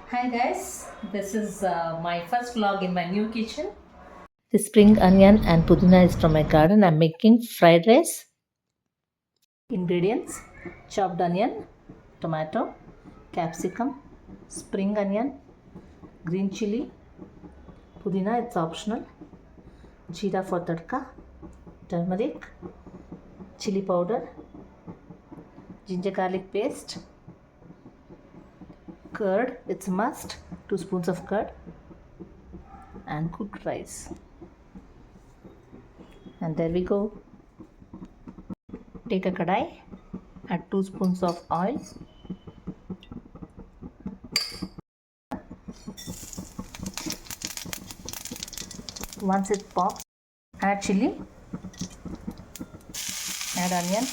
Hi guys, this is my first vlog in my new kitchen. The spring onion and pudina is from my garden. I'm making fried rice. Ingredients: chopped onion, tomato, capsicum, spring onion, green chili, pudina, it's optional, jeera for tadka, turmeric, chili powder, ginger garlic paste, curd, it's a must, 2 spoons of curd, and cooked rice. And there we go. Take a kadai, add 2 spoons of oil, once it pops, add chili, add onion,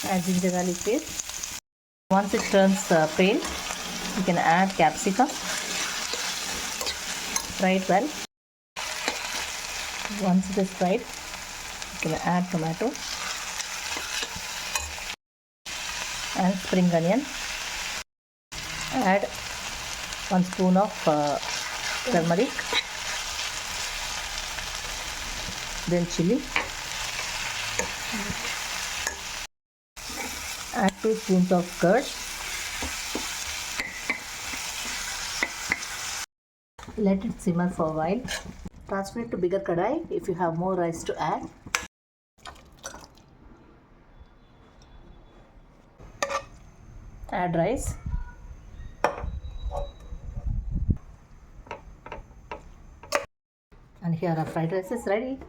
add ginger garlic paste. Once it turns pale, you can add capsicum, fry it well. Once it is fried, you can add tomato and spring onion. Add 1 spoon of turmeric, then chili. Add 2 spoons of curd. Let it simmer for a while. Transfer it to bigger kadai if you have more rice to add. Add rice. And here our fried rice is ready.